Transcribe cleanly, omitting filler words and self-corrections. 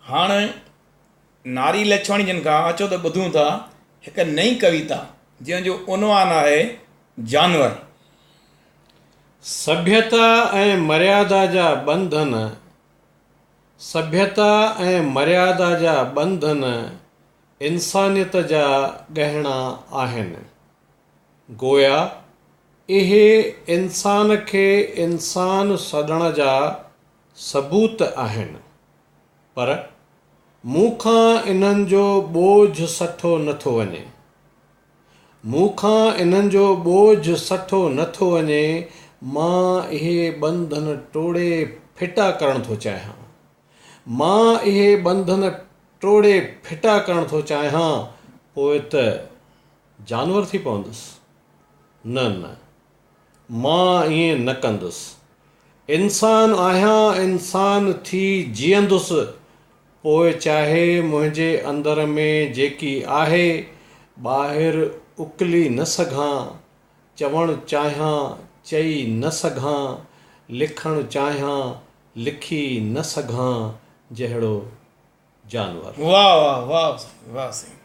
हाणे नारी लछवाणी जन खां अचो त ॿुधूं था हिकु नई कविता जंहिंजो उनवान आहे जानवर। सभ्यता ऐं मर्यादा जा बंधन, सभ्यता ऐं मर्यादा जा बंधन इंसानियत जा गहना आहिनि। गोया इहे इंसान खे इंसान सॾण जा सबूत आहिनि, पर मूंखां इन्हनि जो बोझ सठो नथो वञे, मूंखां इन्हनि जो बोझ सठो नथो वञे। मां इहे बंधन टोड़े फिटा करणु थो चाहियां, मां इहे बंधन टोड़े फिटा करणु थो चाहियां। पोइ त जानवर थी पवंदुसि? न न, मां ईअं न कंदुसि। इंसान आहियां, इंसान थी जीअंदुसि। पोइ चाहे मुंहिंजे अंदर में जेकी आहे ॿाहिरि उकली न सघां, चवणु चाहियां चई न सघां, लिखणु चाहियां लिखी न सघां, जहिड़ो जानवर। वाह वाह वाह वाह साईं।